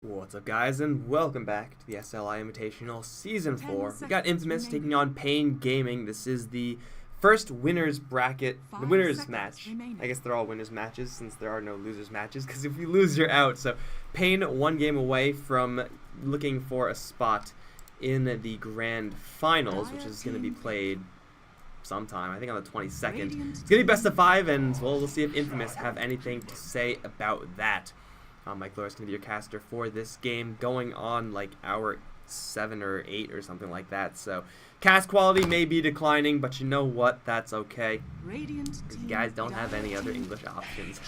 What's up, guys, and welcome back to the SLI Invitational Season 4. We got Infamous taking on paiN Gaming. This is the first winners bracket, the winners match. I guess they're all winners matches since there are no losers matches, because if you lose, you're out. So paiN one game away from looking for a spot in the grand finals, which is going to be played sometime, I think on the 22nd. It's going to be best of 5, and well, we'll see if Infamous have anything to say about that. Mike Loris is going to be your caster for this game, going on like hour 7 or 8 or something like that. So cast quality may be declining, but you know what? That's okay. You guys don't have any other English options.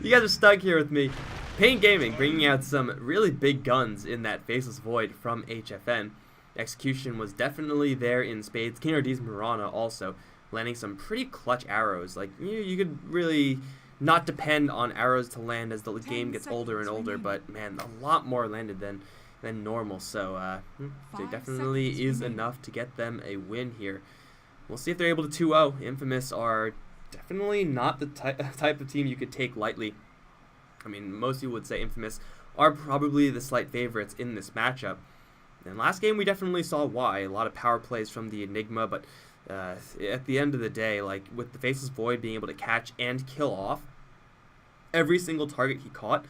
You guys are stuck here with me. paiN Gaming bringing out some really big guns in that Faceless Void from HFN. Execution was definitely there in spades. King Ortiz Marana also landing some pretty clutch arrows. Like you could really not depend on arrows to land as the game gets older and older, but man, a lot more landed than normal. So there definitely is enough to get them a win here. We'll see if they're able to 2-0. Infamous are definitely not the type of team you could take lightly. I mean, most people would say Infamous are probably the slight favorites in this matchup. And last game we definitely saw why. A lot of power plays from the Enigma, but at the end of the day, like with the Faceless Void being able to catch and kill off every single target he caught,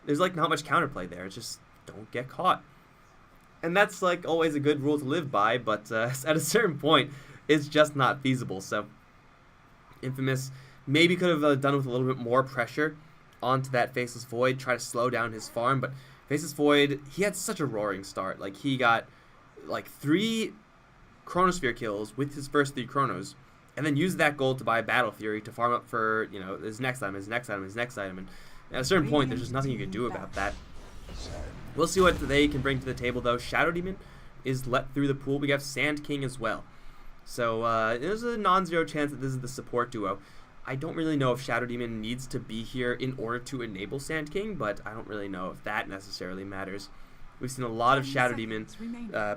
there's like not much counterplay there. It's just don't get caught. And that's like always a good rule to live by, but at a certain point, it's just not feasible. So Infamous maybe could have done with a little bit more pressure onto that Faceless Void, try to slow down his farm, but Faceless Void, he had such a roaring start. Like he got like 3 Chronosphere kills with his first 3 Chronos, and then use that gold to buy Battle Fury to farm up for, you know, his next item, his next item, his next item, and at a certain point, there's just nothing you can do about that. We'll see what they can bring to the table, though. Shadow Demon is let through the pool. We have Sand King as well. So there's a non-zero chance that this is the support duo. I don't really know if Shadow Demon needs to be here in order to enable Sand King, but I don't really know if that necessarily matters. We've seen a lot of Shadow Demon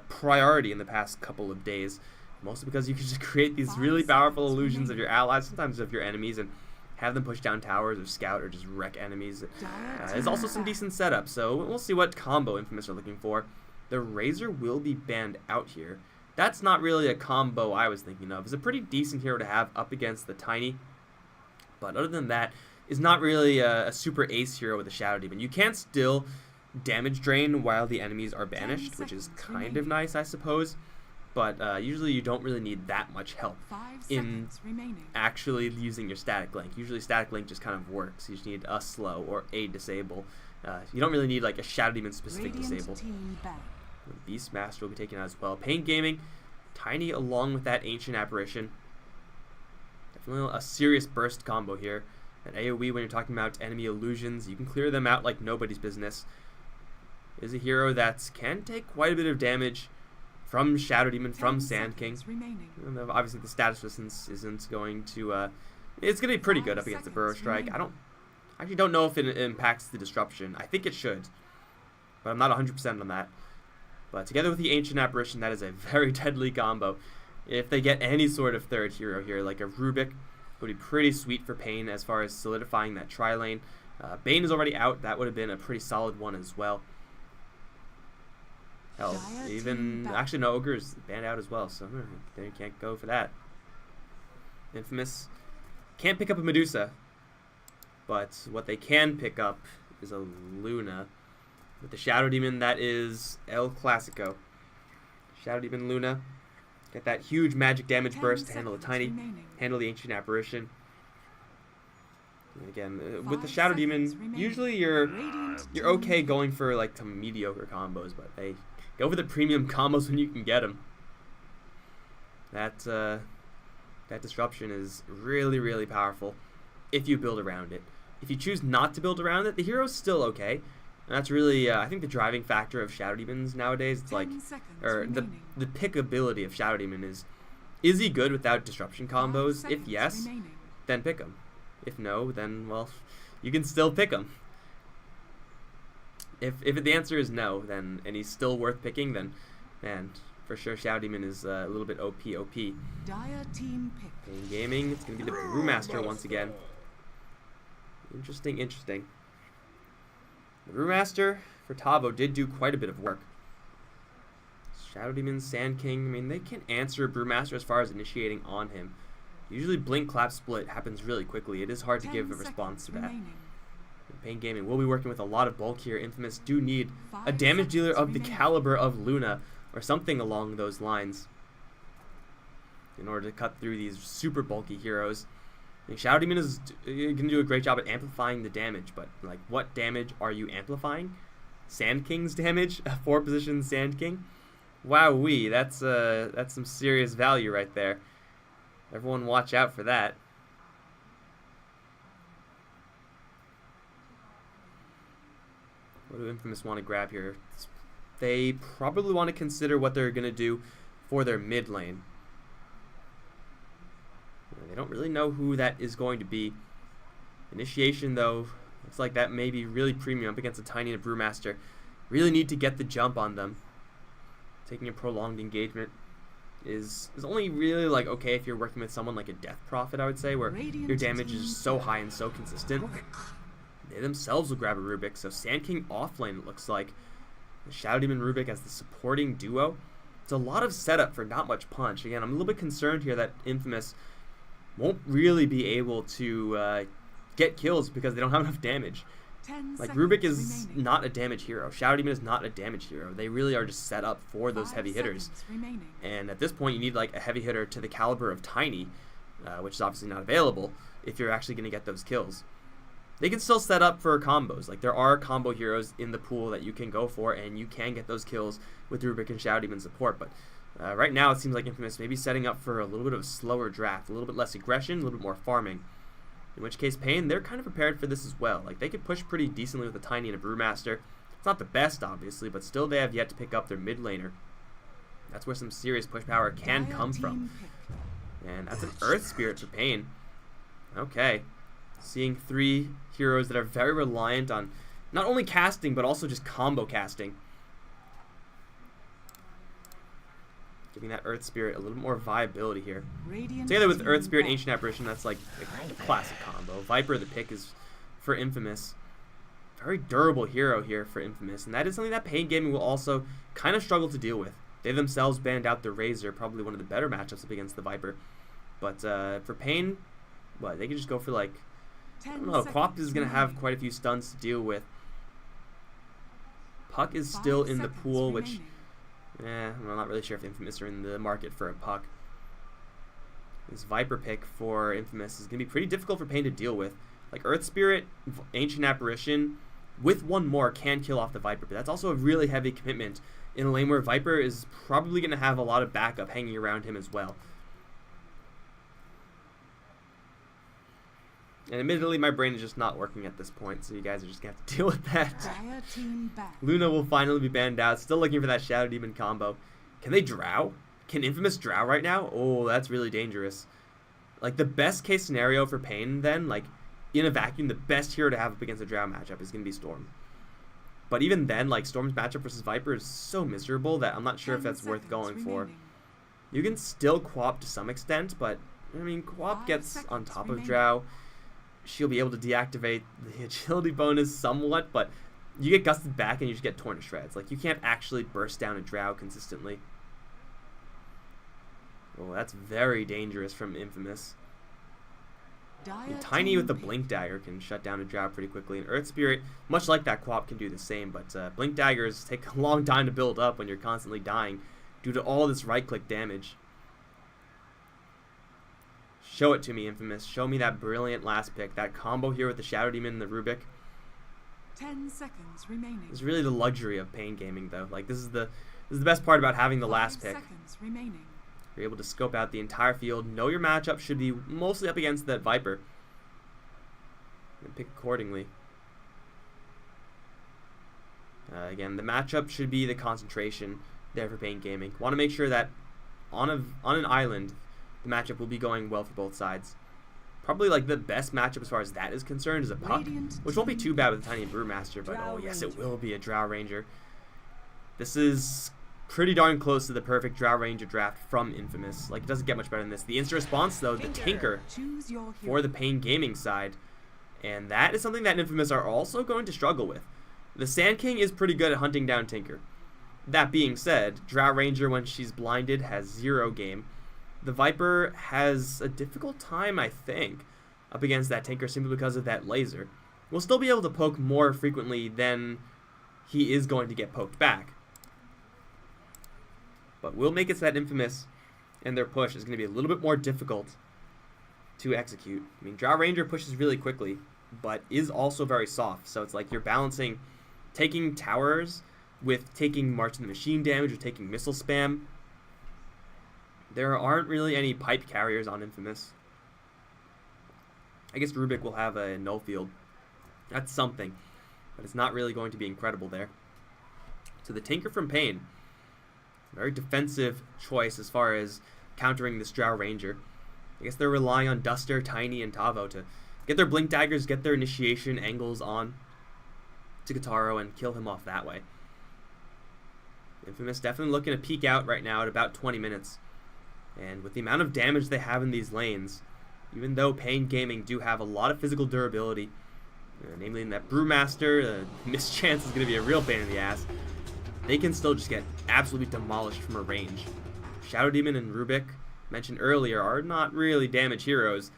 priority in the past couple of days, mostly because you can just create these really powerful illusions of your allies, sometimes of your enemies, and have them push down towers or scout or just wreck enemies. There's also some decent setup, so we'll see what combo Infamous are looking for. The Razor will be banned out here. That's not really a combo I was thinking of. It's a pretty decent hero to have up against the Tiny, but other than that, is not really a super ace hero with a Shadow Demon. You can still damage drain while the enemies are banished, which is kind of nice, I suppose, but usually you don't really need that much help in actually using your static link. Usually static link just kind of works. You just need a slow or a disable. You don't really need like a Shadow Demon specific disable. Beastmaster will be taken out as well. paiN Gaming, Tiny along with that Ancient Apparition. Definitely a serious burst combo here. At AoE, when you're talking about enemy illusions, you can clear them out like nobody's business. Is a hero that can take quite a bit of damage from Shadow Demon, from Sand King. And obviously the status resistance isn't going to, it's going to be pretty good up against the Burrow Strike. I actually don't know if it impacts the disruption. I think it should, but I'm not 100% on that. But together with the Ancient Apparition, that is a very deadly combo. If they get any sort of third hero here, like a Rubik, it would be pretty sweet for paiN as far as solidifying that tri-lane. Bane is already out. That would have been a pretty solid one as well. Hell, even actually no, Ogre's banned out as well, so they can't go for that. Infamous can't pick up a Medusa, but what they can pick up is a Luna. With the Shadow Demon, that is El Clasico. Shadow Demon Luna, get that huge magic damage burst to handle the Tiny, handle the Ancient Apparition. And again, with the Shadow Demon, usually you're okay going for like some mediocre combos, but hey, go for the premium combos when you can get them. That disruption is really, really powerful if you build around it. If you choose not to build around it, the hero's still okay. And that's really, I think, the driving factor of Shadow Demons nowadays. It's like, or the pickability of Shadow Demon is he good without disruption combos? If yes, then pick him. If no, then, well, you can still pick him. If the answer is no, then, and he's still worth picking, then, man, for sure Shadow Demon is a little bit OP. paiN Gaming, it's going to be the Brewmaster once again. Interesting. The Brewmaster for Tavo did do quite a bit of work. Shadow Demon, Sand King, I mean, they can answer Brewmaster as far as initiating on him. Usually Blink, Clap, Split happens really quickly. It is hard to give a response to that. paiN Gaming will be working with a lot of bulk here. Infamous do need a damage dealer of the caliber of Luna or something along those lines in order to cut through these super bulky heroes. I think Shadow Demon is going to do a great job at amplifying the damage, but like, what damage are you amplifying? Sand King's damage? A 4-position Sand King? Wowee, that's some serious value right there. Everyone watch out for that. What do Infamous want to grab here? They probably want to consider what they're going to do for their mid lane. They don't really know who that is going to be. Initiation, though, looks like that may be really premium up against a Tiny and a Brewmaster. Really need to get the jump on them. Taking a prolonged engagement is only really like okay if you're working with someone like a Death Prophet, I would say, where your damage is so high and so consistent. They themselves will grab a Rubik, so Sand King offlane it looks like. The Shadow Demon Rubik as the supporting duo. It's a lot of setup for not much punch. Again, I'm a little bit concerned here that Infamous won't really be able to get kills because they don't have enough damage. Like, Rubik is not a damage hero. Shadow Demon is not a damage hero. They really are just set up for those heavy hitters. And at this point, you need like a heavy hitter to the caliber of Tiny, which is obviously not available if you're actually going to get those kills. They can still set up for combos. Like, there are combo heroes in the pool that you can go for, and you can get those kills with Rubik and Shadow Demon support. But right now, it seems like Infamous may be setting up for a little bit of a slower draft, a little bit less aggression, a little bit more farming. In which case, paiN, they're kind of prepared for this as well. Like, they could push pretty decently with a Tiny and a Brewmaster. It's not the best, obviously, but still they have yet to pick up their mid laner. That's where some serious push power can come from. And that's an Earth Spirit for paiN. Okay. Seeing 3 heroes that are very reliant on not only casting, but also just combo casting. Giving that Earth Spirit a little more viability here. Together with Earth Spirit, Ancient Apparition, that's like a classic combo. Viper, the pick, is for Infamous. Very durable hero here for Infamous, and that is something that paiN Gaming will also kind of struggle to deal with. They themselves banned out the Razor, probably one of the better matchups up against the Viper. But for paiN, what, they can just go for like, I don't know, Quap is going to have quite a few stuns to deal with. Puck is still in the pool, which, I'm not really sure if Infamous are in the market for a Puck. This Viper pick for Infamous is going to be pretty difficult for paiN to deal with. Like, Earth Spirit, Ancient Apparition, with one more can kill off the Viper, but that's also a really heavy commitment in a lane where Viper is probably going to have a lot of backup hanging around him as well. And admittedly, my brain is just not working at this point, so you guys are just going to have to deal with that. Luna will finally be banned out. Still looking for that Shadow Demon combo. Can they drow? Can Infamous drow right now? Oh, that's really dangerous. Like, the best case scenario for paiN then, like, in a vacuum, the best hero to have up against a drow matchup is going to be Storm. But even then, like, Storm's matchup versus Viper is so miserable that I'm not sure if that's worth going for. You can still Quap to some extent, but, I mean, Quap gets on top of drow. She'll be able to deactivate the agility bonus somewhat, but you get gusted back and you just get torn to shreds. Like, you can't actually burst down a drow consistently. Oh, that's very dangerous from Infamous. Tiny with the Blink Dagger can shut down a drow pretty quickly, and Earth Spirit, much like that Quap, can do the same, but Blink Daggers take a long time to build up when you're constantly dying due to all this right-click damage. Show it to me, Infamous. Show me that brilliant last pick. That combo here with the Shadow Demon and the Rubik. 10 seconds remaining. It's really the luxury of paiN Gaming, though. Like, this is the best part about having the last pick. You're able to scope out the entire field. Know your matchup should be mostly up against that Viper. And pick accordingly. Again, the matchup should be the concentration there for paiN Gaming. Want to make sure that on an island, the matchup will be going well for both sides. Probably like the best matchup as far as that is concerned is a Puck, which won't be too bad with a Tiny Brewmaster, but oh yes, it will be a Drow Ranger. This is pretty darn close to the perfect Drow Ranger draft from Infamous. Like, it doesn't get much better than this. The instant response, though, the Tinker for the paiN Gaming side, and that is something that Infamous are also going to struggle with. The Sand King is pretty good at hunting down Tinker. That being said, Drow Ranger, when she's blinded, has 0 game. The Viper has a difficult time, I think, up against that Tinker simply because of that laser. We'll still be able to poke more frequently than he is going to get poked back. But we'll make it so that Infamous and their push is going to be a little bit more difficult to execute. I mean, Drow Ranger pushes really quickly, but is also very soft. So it's like you're balancing taking towers with taking March in the Machine damage or taking missile spam. There aren't really any pipe carriers on Infamous. I guess Rubik will have a null field. That's something, but it's not really going to be incredible there. So the Tinker from paiN, very defensive choice as far as countering this Drow Ranger. I guess they're relying on Duster, Tiny, and Tavo to get their Blink Daggers, get their initiation angles on to Kataro and kill him off that way. Infamous definitely looking to peek out right now at about 20 minutes. And with the amount of damage they have in these lanes, even though paiN Gaming do have a lot of physical durability, namely in that Brewmaster, mischance is going to be a real pain in the ass, they can still just get absolutely demolished from a range. Shadow Demon and Rubik, mentioned earlier, are not really damage heroes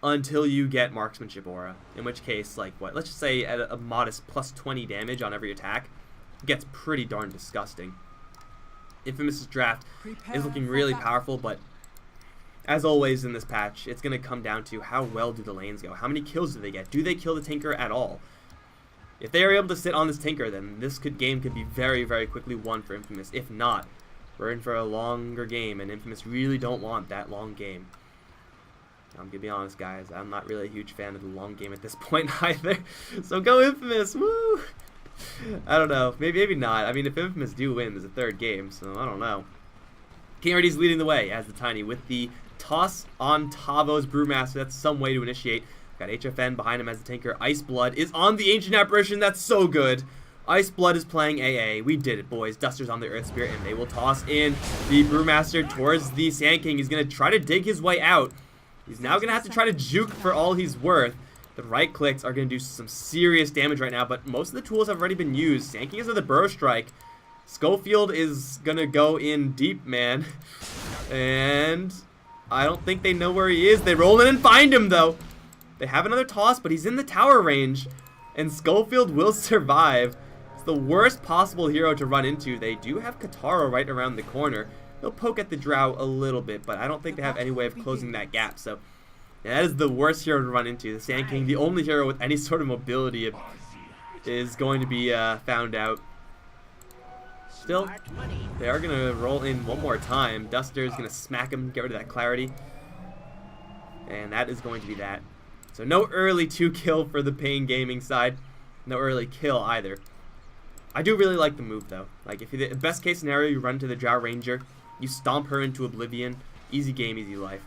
until you get Marksmanship Aura, in which case, like, what, let's just say at a modest plus 20 damage on every attack, it gets pretty darn disgusting. Infamous's draft is looking really powerful, but as always in this patch, it's going to come down to how well do the lanes go. How many kills do they get? Do they kill the Tinker at all? If they are able to sit on this Tinker, then this game could be very, very quickly won for Infamous. If not, we're in for a longer game, and Infamous really don't want that long game. I'm going to be honest, guys. I'm not really a huge fan of the long game at this point either. So go Infamous! Woo! I don't know. Maybe not. I mean, if Infamous do win, there's a third game, so I don't know. King RD's leading the way as the Tiny with the toss on Tavo's Brewmaster. That's some way to initiate. Got HFN behind him as the Tinker. Ice Blood is on the Ancient Apparition. That's so good. Ice Blood is playing AA. We did it, boys. Duster's on the Earth Spirit, and they will toss in the Brewmaster towards the Sand King. He's going to try to dig his way out. He's now going to have to try to juke for all he's worth. The right clicks are going to do some serious damage right now, but most of the tools have already been used. Sand King is with a Burrow Strike. Schofield is going to go in deep, man. And I don't think they know where he is. They roll in and find him, though. They have another toss, but he's in the tower range. And Schofield will survive. It's the worst possible hero to run into. They do have Kataro right around the corner. They'll poke at the Drow a little bit, but I don't think they have any way of closing that gap. So yeah, that is the worst hero to run into. The Sand King, the only hero with any sort of mobility, is going to be found out. Still, they are going to roll in one more time. Duster is going to smack him, get rid of that clarity. And that is going to be that. So no early 2-kill for the paiN Gaming side. No early kill either. I do really like the move, though. Like, if you the best case scenario, you run to the Drow Ranger, you stomp her into oblivion. Easy game, easy life.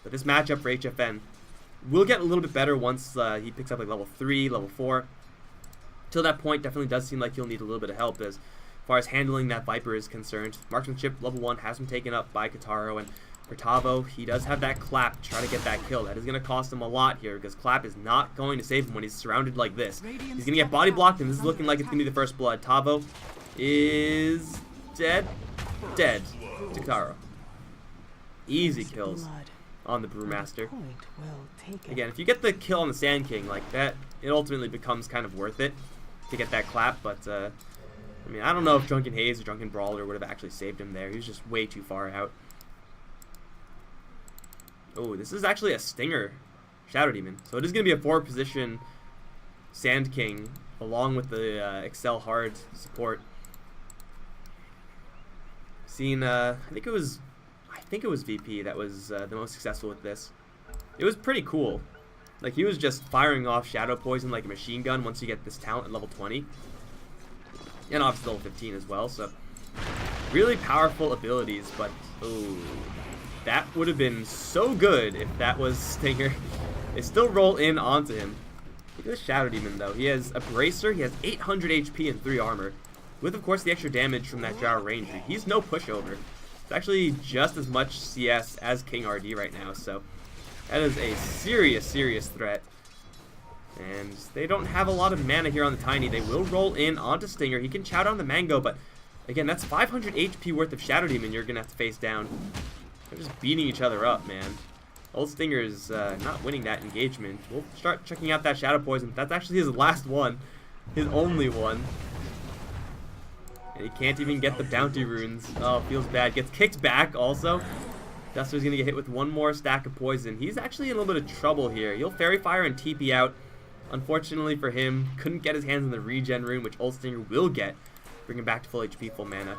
But this matchup for HFN will get a little bit better once he picks up like level 3, level 4. Till that point, definitely does seem like he'll need a little bit of help as far as handling that Viper is concerned. Marksmanship level 1 has been taken up by Kataro, and for Tavo, he does have that clap to try to get that kill. That is going to cost him a lot here because clap is not going to save him when he's surrounded like this. He's going to get body blocked, and this is looking like it's going to be the first blood. Tavo is dead. Dead to Kataro. Easy kills on the Brewmaster. Again, if you get the kill on the Sand King like that, it ultimately becomes kind of worth it to get that clap, but I mean, I don't know if Drunken Haze or Drunken Brawler would have actually saved him there. He was just way too far out. Oh, this is actually a Stinger Shadow Demon. So it is going to be a 4-position Sand King along with the Excel Hard support. Seen, I think it was VP that was the most successful with this. It was pretty cool. Like, he was just firing off Shadow Poison like a machine gun once you get this talent at level 20. And obviously level 15 as well, so really powerful abilities, but oh, that would have been so good if that was Stinger. They still roll in onto him. Look at the Shadow Demon, though. He has a Bracer, he has 800 HP and 3 armor, with, of course, the extra damage from that Drow Ranger. He's no pushover. It's actually just as much CS as King RD right now, so that is a serious, serious threat. And they don't have a lot of mana here on the Tiny. They will roll in onto Stinger. He can chow down the Mango, but again, that's 500 HP worth of Shadow Demon you're going to have to face down. They're just beating each other up, man. Old Stinger is not winning that engagement. We'll start checking out that Shadow Poison. That's actually his last one. His only one. And he can't even get the bounty runes. Oh, feels bad. Gets kicked back also. Duster's going to get hit with one more stack of poison. He's actually in a little bit of trouble here. He'll Fairy Fire and TP out. Unfortunately for him, couldn't get his hands on the regen rune, which Old Stinger will get. Bring him back to full HP, full mana.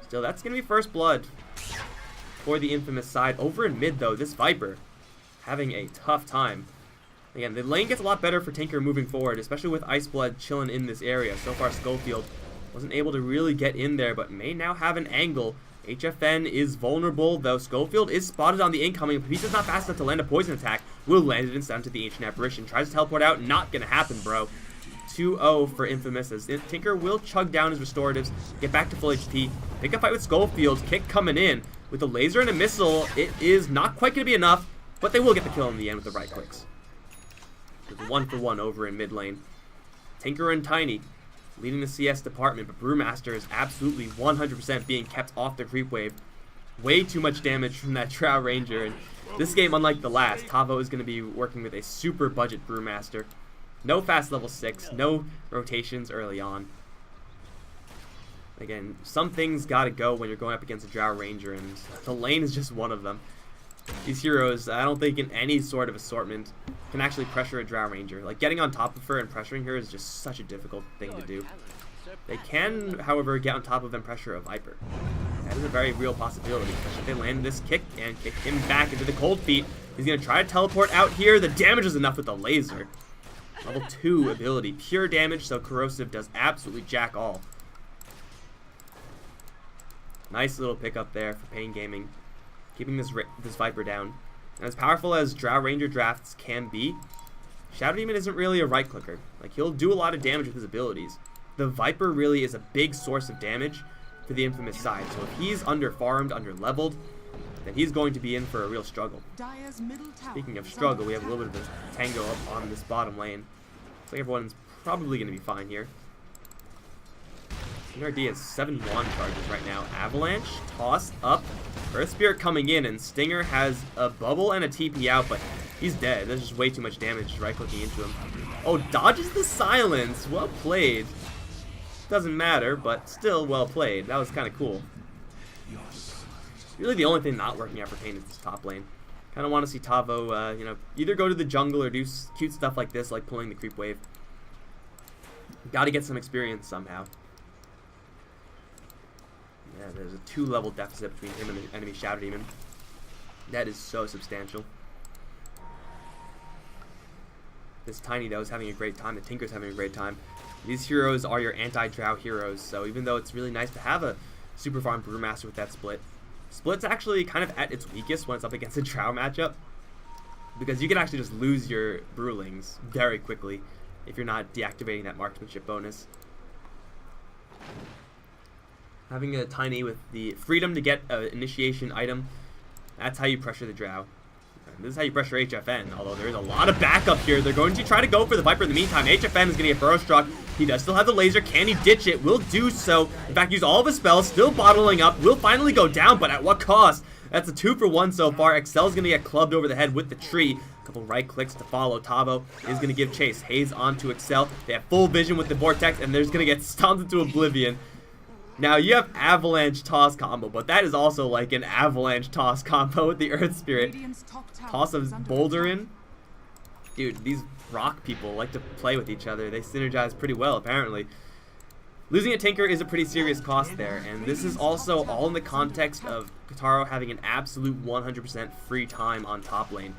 Still, that's going to be first blood for the Infamous side. Over in mid, though, this Viper having a tough time. Again, the lane gets a lot better for Tinker moving forward, especially with Ice Blood chilling in this area. So far, Schofield wasn't able to really get in there, but may now have an angle. HFN is vulnerable, though Schofield is spotted on the incoming, but he's not fast enough to land a poison attack. Will land it instead to the Ancient Apparition. Tries to teleport out, not gonna happen, bro. 2-0 for Infamous, as Tinker will chug down his restoratives, get back to full HP, pick a fight with Schofield, kick coming in. With a laser and a missile, it is not quite gonna be enough, but they will get the kill in the end with the right clicks. It's 1-for-1 over in mid lane. Tinker and Tiny leading the CS department, but Brewmaster is absolutely 100% being kept off the creep wave. Way too much damage from that Drow Ranger, and this game, unlike the last, Tavo is going to be working with a super budget Brewmaster. No fast level 6, no rotations early on. Again, some things gotta go when you're going up against a Drow Ranger, and the lane is just one of them. These heroes, I don't think in any sort of assortment, can actually pressure a Drow Ranger. Like, getting on top of her and pressuring her is just such a difficult thing to do. They can, however, get on top of and pressure a Viper. That is a very real possibility, especially if they land this kick and kick him back into the cold feet. He's going to try to teleport out here. The damage is enough with the laser. Level 2 ability, pure damage, so Corrosive does absolutely jack all. Nice little pickup there for paiN Gaming, keeping this Viper down. And as powerful as Drow Ranger drafts can be, Shadow Demon isn't really a right clicker. Like, he'll do a lot of damage with his abilities. The Viper really is a big source of damage for the Infamous side. So if he's under-farmed, under-leveled, then he's going to be in for a real struggle. Speaking of struggle, we have a little bit of a tango up on this bottom lane. Looks like everyone's probably going to be fine here. NRD has 7 wand charges right now. Avalanche, tossed up. Earth Spirit coming in, and Stinger has a bubble and a TP out, but he's dead. There's just way too much damage right-clicking into him. Oh, dodges the silence. Well played. Doesn't matter, but still well played. That was kind of cool. Really the only thing not working out for paiN is this top lane. Kind of want to see Tavo, either go to the jungle or do cute stuff like this, like pulling the creep wave. Got to get some experience somehow. Yeah, there's a 2-level deficit between him and the enemy Shadow Demon. That is so substantial. This Tiny, though, is having a great time. The Tinker's having a great time. These heroes are your anti-Drow heroes, so even though it's really nice to have a super farm Brewmaster with that split, Split's actually kind of at its weakest when it's up against a Drow matchup, because you can actually just lose your Brewlings very quickly if you're not deactivating that marksmanship bonus. Having a Tiny with the freedom to get an initiation item, that's how you pressure the Drow. And this is how you pressure HFN, although there is a lot of backup here. They're going to try to go for the Viper in the meantime. HFN is going to get burrow struck. He does still have the laser. Can he ditch it? Will do so. In fact, use all of his spells. Still bottling up. Will finally go down, but at what cost? That's a 2-for-1 so far. Excel's going to get clubbed over the head with the tree. A couple right clicks to follow. Tavo is going to give chase. Haze onto Excel. They have full vision with the Vortex, and they're going to get stomped into oblivion. Now, you have Avalanche Toss combo, but that is also like an Avalanche Toss combo with the Earth Spirit. Toss of Boulder in. Dude, these rock people like to play with each other. They synergize pretty well, apparently. Losing a Tinker is a pretty serious cost there, and this is also all in the context of Kataro having an absolute 100% free time on top lane.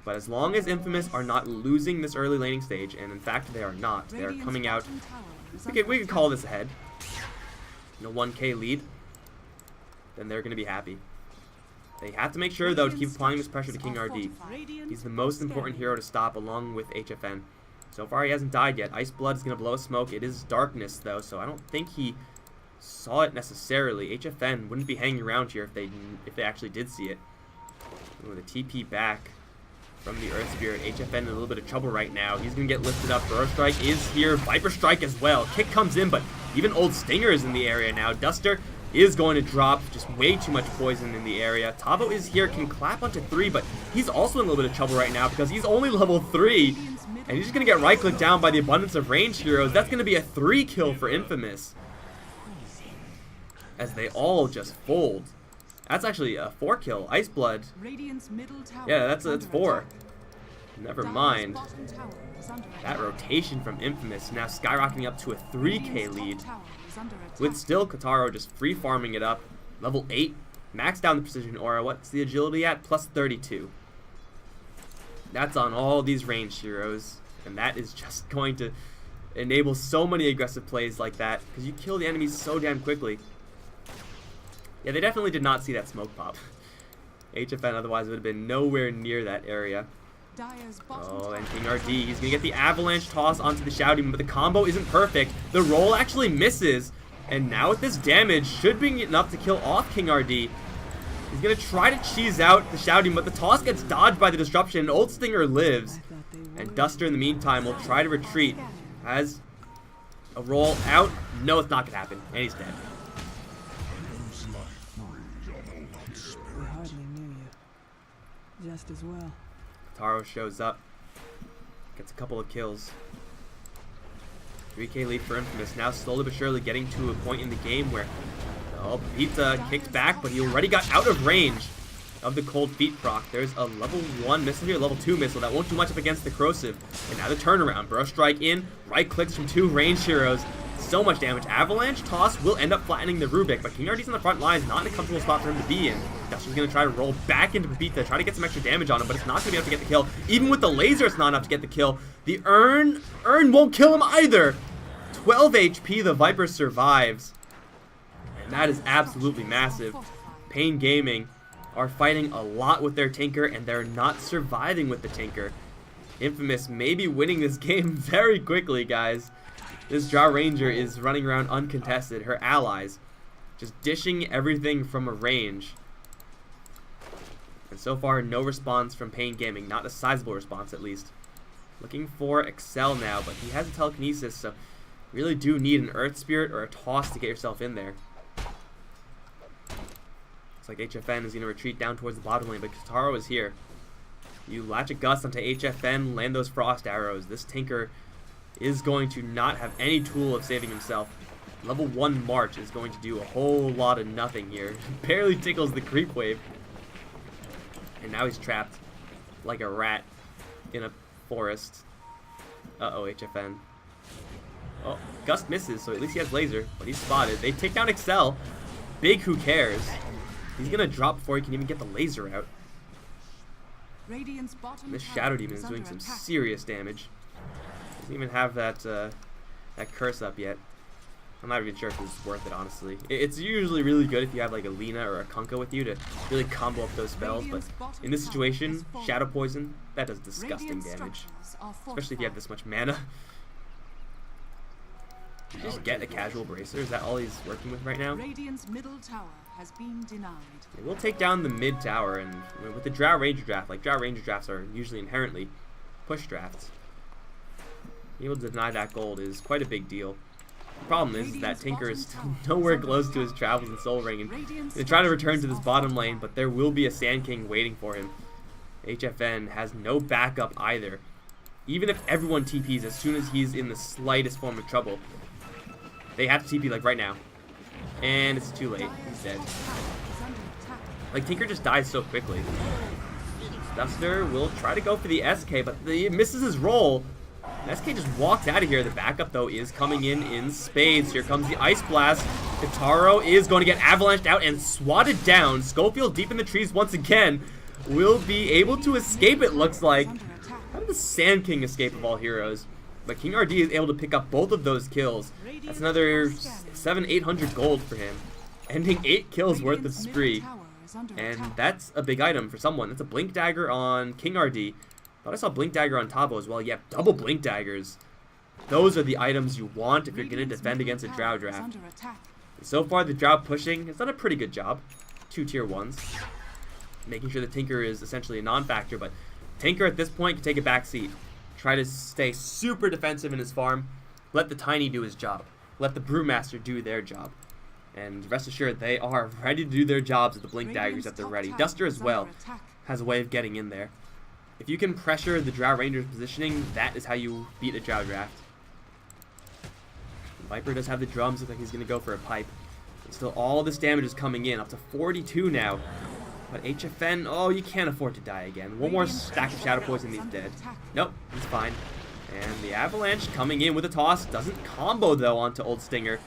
But as long as Infamous are not losing this early laning stage, and in fact they are not, they are coming out. We can call this ahead. 1k lead. Then they're going to be happy. They have to make sure, though, to keep applying this pressure to King RD. He's the most important hero to stop, along with HFN. So far, he hasn't died yet. Ice Blood is going to blow a smoke. It is darkness, though, so I don't think he saw it necessarily. HFN wouldn't be hanging around here if they actually did see it. Ooh, the TP back. from the Earth Spirit. HFN in a little bit of trouble right now. He's going to get lifted up. Burrow Strike is here. Viper Strike as well. Kick comes in, but even Old Stinger is in the area now. Duster is going to drop just way too much poison in the area. Tavo is here, can clap onto 3, but he's also in a little bit of trouble right now because he's only level 3. And he's just going to get right-clicked down by the abundance of range heroes. That's going to be a 3 kill for Infamous, as they all just fold. That's actually a 4 kill. Ice Blood. Yeah, that's 4. Never mind. That rotation from Infamous now skyrocketing up to a 3k lead. With still Kotaro just free farming it up. Level 8. Max down the precision aura. What's the agility at? Plus 32. That's on all these ranged heroes. And that is just going to enable so many aggressive plays like that, because you kill the enemies so damn quickly. Yeah, they definitely did not see that smoke pop. HFN otherwise would have been nowhere near that area. Oh, and King RD, he's going to get the avalanche toss onto the Shadow Demon, but the combo isn't perfect. The roll actually misses, and now with this damage, should be enough to kill off King RD. He's going to try to cheese out the Shadow Demon, but the toss gets dodged by the disruption, and Old Stinger lives. And Duster, in the meantime, will try to retreat. Has a roll out. No, it's not going to happen, and he's dead. We hardly knew you. Just as well. Taro shows up, gets a couple of kills. 3k lead for Infamous, now slowly but surely getting to a point in the game where, oh, Pizza kicked back, but he already got out of range of the Cold Feet proc. There's a level 1 missile here, level 2 missile, that won't do much up against the Corrosive. And now the turnaround, Burrow Strike in, right clicks from 2 ranged heroes. So much damage. Avalanche toss will end up flattening the Rubik, but King RD's on the front lines, not in a comfortable spot for him to be in. Duster's going to try to roll back into Pepita, try to get some extra damage on him, but it's not going to be enough to get the kill. Even with the laser, it's not enough to get the kill. The Urn won't kill him either. 12 HP, the Viper survives. And that is absolutely massive. paiN Gaming are fighting a lot with their Tinker, and they're not surviving with the Tinker. Infamous may be winning this game very quickly, guys. This Drow Ranger is running around uncontested. Her allies just dishing everything from a range. And so far, no response from paiN Gaming. Not a sizable response, at least. Looking for Excel now, but he has a telekinesis, so you really do need an Earth Spirit or a toss to get yourself in there. Looks like HFN is going to retreat down towards the bottom lane, but Kotaro is here. You latch a gust onto HFN, land those frost arrows. This Tinker is going to not have any tool of saving himself. Level 1 March is going to do a whole lot of nothing here. Barely tickles the creep wave. And now he's trapped like a rat in a forest. Uh-oh, HFN. Oh, Gust misses, so at least he has laser, but he's spotted. They take down Excel. Big who cares. He's going to drop before he can even get the laser out. And this Shadow Demon is doing some serious damage. Doesn't even have that that curse up yet. I'm not even sure if it's worth it, honestly. It's usually really good if you have like a Lina or a Kunkka with you to really combo up those spells, but in this situation, Shadow Poison, that does disgusting damage. Especially if you have this much mana. You just get a casual bracer, is that all he's working with right now? They will take down the mid tower, and with the Drow Ranger draft, like Drow Ranger drafts are usually inherently push drafts. Being able to deny that gold is quite a big deal. The problem is that Tinker is still nowhere close to his travels in Soul Ring, and they try to return to this bottom lane, but there will be a Sand King waiting for him. HFN has no backup either. Even if everyone TPs as soon as he's in the slightest form of trouble, they have to TP like right now. And it's too late. He's dead. Like, Tinker just dies so quickly. Duster will try to go for the SK, but he misses his roll. SK just walks out of here. The backup, though, is coming in spades. Here comes the Ice Blast. Kotaro is going to get avalanched out and swatted down. Schofield deep in the trees once again. Will be able to escape, it looks like. How did the Sand King escape of all heroes? But King RD is able to pick up both of those kills. That's another 700-800 gold for him. Ending 8 kills worth of spree. And that's a big item for someone. That's a Blink Dagger on King RD. Thought I saw Blink Dagger on Tavo as well. Yeah, double Blink Daggers. Those are the items you want if you're going to defend against a Drow draft. And so far, the Drow pushing has done a pretty good job. 2 tier 1s. Making sure the Tinker is essentially a non-factor, but Tinker at this point can take a back seat. Try to stay super defensive in his farm. Let the Tiny do his job. Let the Brewmaster do their job. And rest assured, they are ready to do their jobs with the Blink Daggers at the ready. Duster as well has a way of getting in there. If you can pressure the Drow Ranger's positioning, that is how you beat a Drow draft. Viper does have the drums. Looks like he's going to go for a pipe. And still, all this damage is coming in. Up to 42 now. But HFN, oh, you can't afford to die again. One more stack of Shadow Poison and he's dead. Nope, he's fine. And the Avalanche coming in with a toss. Doesn't combo, though, onto Old Stinger.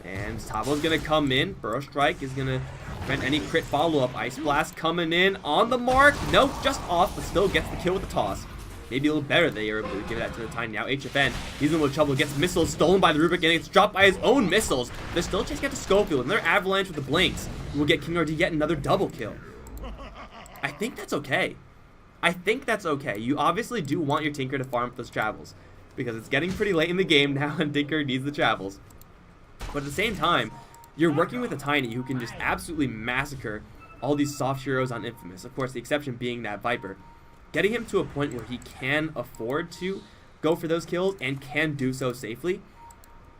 And Tavo's going to come in. Burrow Strike is going to prevent any crit follow-up. Ice Blast coming in on the mark. Nope, just off, but still gets the kill with the toss. Maybe a little better they are able to give that to the Tiny. Now HFN, he's in a little trouble. Gets missiles stolen by the Rubik, and it's dropped by his own missiles. There's still a chance to get to Schofield. Another Avalanche with the Blinks. We'll get King RD yet another double kill. I think that's okay. I think that's okay. You obviously do want your Tinker to farm up those travels, because it's getting pretty late in the game now and Tinker needs the travels. But at the same time, you're working with a Tiny who can just absolutely massacre all these soft heroes on Infamous. Of course, the exception being that Viper. Getting him to a point where he can afford to go for those kills and can do so safely,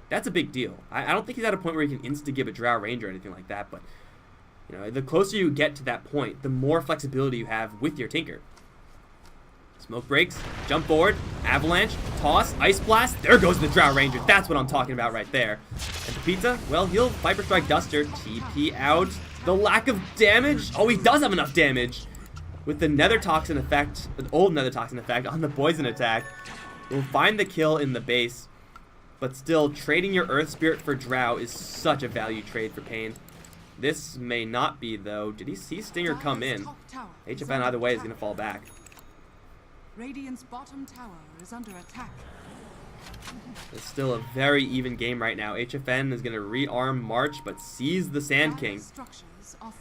that's a big deal. I don't think he's at a point where he can insta-give a Drow Ranger or anything like that, but you know, the closer you get to that point, the more flexibility you have with your Tinker. Smoke breaks, jump forward, Avalanche, toss, Ice Blast. There goes the Drow Ranger. That's what I'm talking about right there. And the Pizza, well, he'll Viper Strike Duster, TP out. The lack of damage. Oh, he does have enough damage. With the Nether Toxin effect, the old Nether Toxin effect on the poison attack, we'll find the kill in the base. But still, trading your Earth Spirit for Drow is such a value trade for paiN. This may not be, though. Did he see Stinger come in? HFN either way is going to fall back. Radiant's bottom tower is under attack. It's still a very even game right now. HFN is going to rearm March, but sees the Sand King.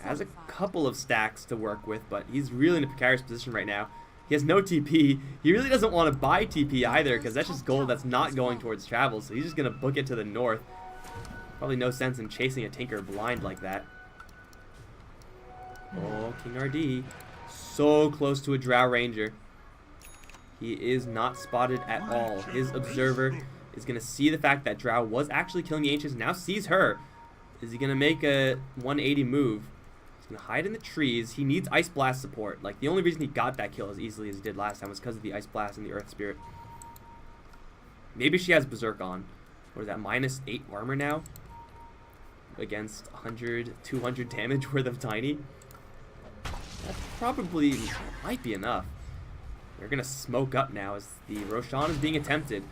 Has a couple of stacks to work with, but he's really in a precarious position right now. He has no TP. He really doesn't want to buy TP either, because that's just gold that's not going towards travel, so he's just going to book it to the north. Probably no sense in chasing a Tinker blind like that. Oh, King RD. So close to a Drow Ranger. He is not spotted at all. His observer is going to see the fact that Drow was actually killing the Ancients, now sees her. Is he going to make a 180 move? He's going to hide in the trees. He needs Ice Blast support. Like, the only reason he got that kill as easily as he did last time was because of the Ice Blast and the Earth Spirit. Maybe she has Berserk on. What is that, -8 armor now? Against 100, 200 damage worth of Tiny? That probably might be enough. They're going to smoke up now as the Roshan is being attempted.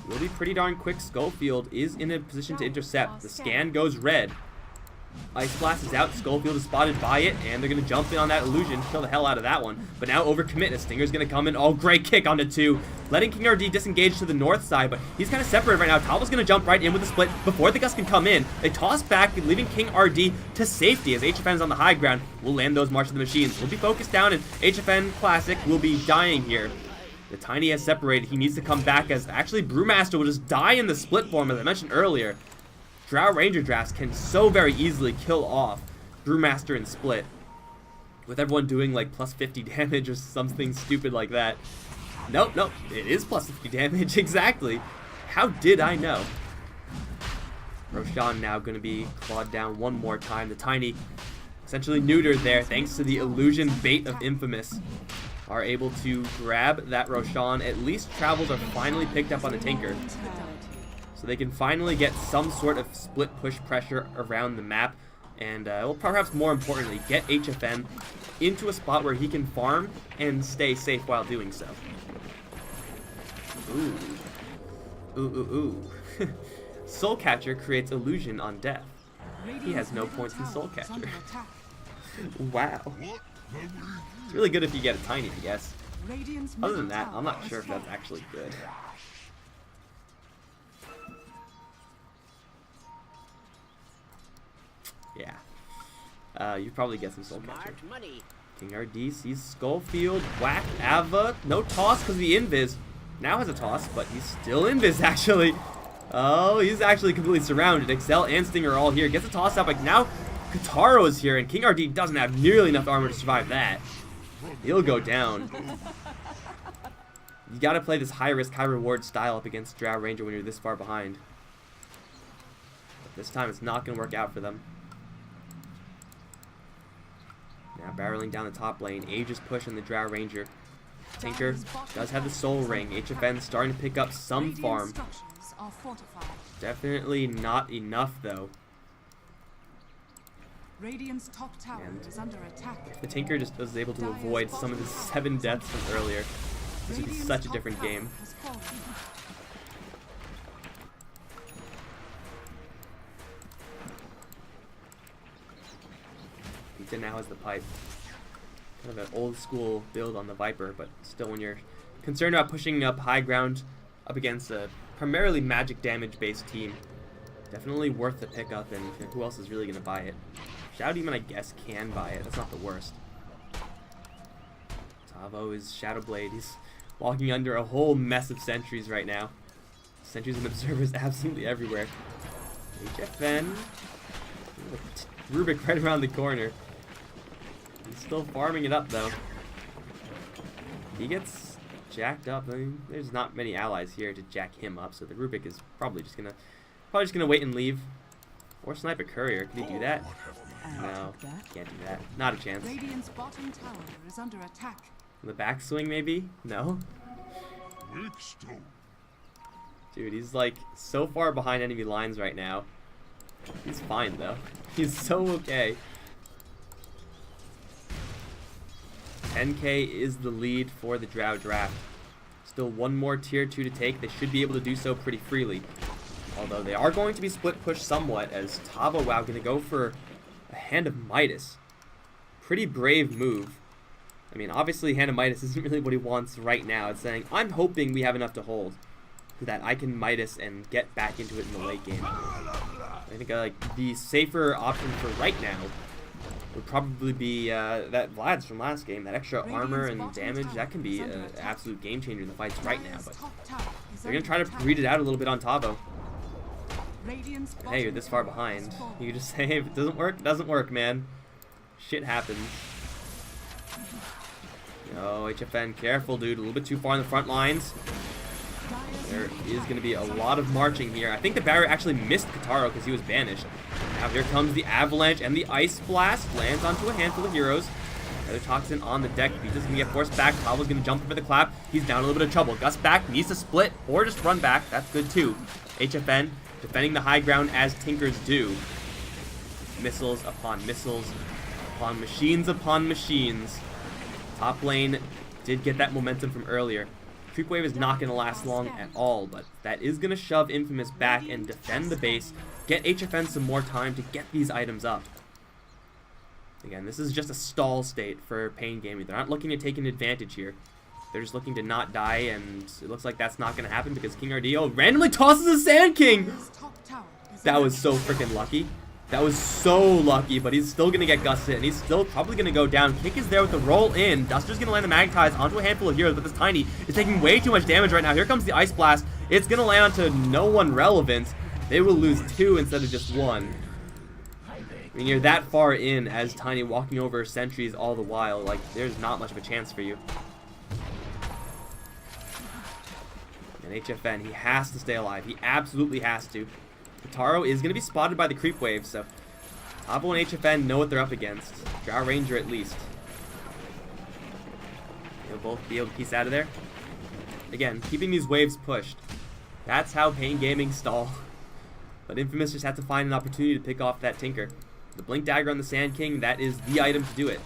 Will be pretty darn quick. Schofield is in a position to intercept. The scan goes red. Ice Blast is out. Schofield is spotted by it, and they're going to jump in on that illusion. Kill the hell out of that one. But now overcommit. A Stinger's going to come in. Oh, great kick onto 2. Letting King RD disengage to the north side, but he's kind of separated right now. Tavo's going to jump right in with the split before the Gust can come in. They toss back, leaving King RD to safety as HFN is on the high ground. We'll land those March of the Machines. We'll be focused down, and HFN Classic will be dying here. The Tiny has separated. He needs to come back as actually Brewmaster will just die in the split form, as I mentioned earlier. Drow Ranger drafts can so very easily kill off Brewmaster and Split, with everyone doing like plus 50 damage or something stupid like that. Nope, it is plus 50 damage, exactly. How did I know? Roshan now going to be clawed down one more time. The Tiny, essentially neutered there, thanks to the illusion bait of Infamous, are able to grab that Roshan. At least travels are finally picked up on the Tinker, so they can finally get some sort of split push pressure around the map, and well, perhaps more importantly, get HFN into a spot where he can farm and stay safe while doing so. Ooh. Soulcatcher creates illusion on death. He has no points in Soulcatcher. Wow. It's really good if you get a Tiny, I guess. Other than that, I'm not sure if that's actually good. Yeah. You probably get some Soulcatcher. King RD sees Schofield, whack, Ava, no toss because the invis. Now has a toss, but he's still invis actually. Oh, he's actually completely surrounded. Excel and Stinger are all here. Gets a toss up, like now Kataro is here, and King RD doesn't have nearly enough armor to survive that. He'll go down. You got to play this high risk, high reward style up against Drow Ranger when you're this far behind. But this time it's not going to work out for them. Now barreling down the top lane, Aegis push on the Drow Ranger. Tinker does have the Soul Ring. HFN starting to pick up some farm. Definitely not enough though. Radiant's top tower is under attack. The Tinker just was able to avoid some of the 7 deaths from earlier. This would be such a different game. Pizza now has the pipe. Kind of an old school build on the Viper, but still when you're concerned about pushing up high ground up against a primarily magic damage based team, definitely worth the pickup, and who else is really going to buy it? Shadow Demon I guess can buy it, that's not the worst. Tavo is Shadow Blade, he's walking under a whole mess of sentries right now. Sentries and observers absolutely everywhere. HFN, Rubik right around the corner. He's still farming it up though. He gets jacked up. I mean, there's not many allies here to jack him up, so the Rubik is probably just gonna wait and leave. Or snipe a courier. Can he do that? No, can't do that. Not a chance. Radiant's bottom tower is under attack. The backswing maybe? No. Dude, he's like so far behind enemy lines right now. He's fine though. He's so okay. 10k is the lead for the Drow draft. Still one more tier 2 to take. They should be able to do so pretty freely. Although they are going to be split push somewhat, as Tavo Wow going to go for a Hand of Midas. Pretty brave move. I mean, obviously Hand of Midas isn't really what he wants right now. It's saying, I'm hoping we have enough to hold so that I can Midas and get back into it in the late game. I think like the safer option for right now would probably be that Vlad's from last game. That extra armor and damage, that can be an absolute game changer in the fights right now. But they're going to try to read it out a little bit on Tavo. But hey, you're this far behind. You just say, if it doesn't work, it doesn't work, man. Shit happens. Oh, HFN, careful, dude. A little bit too far in the front lines. There is going to be a lot of marching here. I think the barrier actually missed Kataro because he was banished. Now here comes the Avalanche and the Ice Blast. Lands onto a handful of heroes. Another Toxin on the deck. He's just going to get forced back. Tavo's going to jump for the clap. He's down a little bit of trouble. Gus back, needs to split or just run back. That's good too. HFN defending the high ground as Tinkers do. Missiles upon machines upon machines. Top lane did get that momentum from earlier. Creep Wave is not going to last long at all, but that is going to shove Infamous back and defend the base, get HFN some more time to get these items up. Again, this is just a stall state for paiN Gaming. They're not looking to take an advantage here. They're just looking to not die, and it looks like that's not going to happen because King Ardeo randomly tosses a Sand King! That was so freaking lucky. That was so lucky, but he's still going to get gusted, and he's still probably going to go down. Kick is there with the roll in. Duster's going to land the Magnetize onto a handful of heroes, but this Tiny is taking way too much damage right now. Here comes the Ice Blast. It's going to land onto no one relevant. They will lose 2 instead of just 1. I mean, you're that far in as Tiny walking over sentries all the while. Like, there's not much of a chance for you. And HFN, he has to stay alive. He absolutely has to. Kataro is going to be spotted by the creep wave, so Tavo and HFN know what they're up against. Drow Ranger at least. They'll both be able to piece out of there. Again, keeping these waves pushed. That's how paiN Gaming stall. But Infamous just had to find an opportunity to pick off that Tinker. The Blink Dagger on the Sand King, that is the item to do it.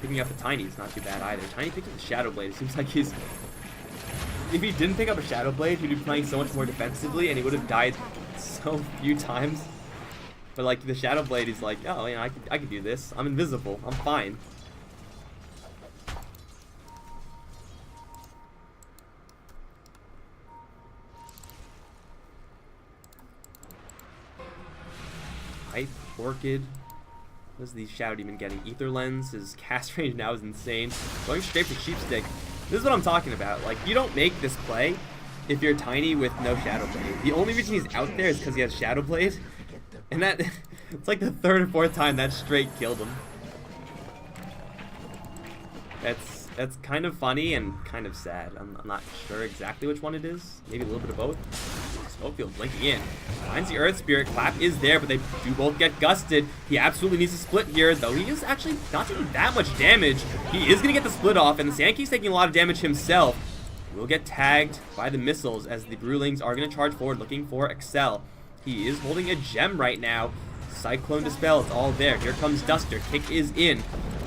Picking up the Tiny is not too bad either. Tiny picked up the Shadow Blade. It seems like he's... If he didn't pick up a Shadow Blade, he'd be playing so much more defensively, and he would have died so few times. But like the Shadow Blade, he's like, oh, you know, I can do this. I'm invisible. I'm fine. Hype, Orchid. What is the Shadow Demon getting? Ether Lens. His cast range now is insane. Going straight for Sheepstick. This is what I'm talking about. Like, you don't make this play if you're Tiny with no Shadow Blade. The only reason he's out there is because he has Shadow Blade. And that, it's like the 3rd or 4th time that straight killed him. That's That's kind of funny and kind of sad. I'm not sure exactly which one it is. Maybe a little bit of both. Smokefield blinking in. Finds the Earth Spirit. Clap is there, but they do both get gusted. He absolutely needs to split here, though he is actually not taking that much damage. He is going to get the split off, and the Sand King's taking a lot of damage himself. He will get tagged by the missiles as the Brewlings are going to charge forward looking for Excel. He is holding a gem right now. Cyclone Dispel, it's all there. Here comes Duster. Kick is in.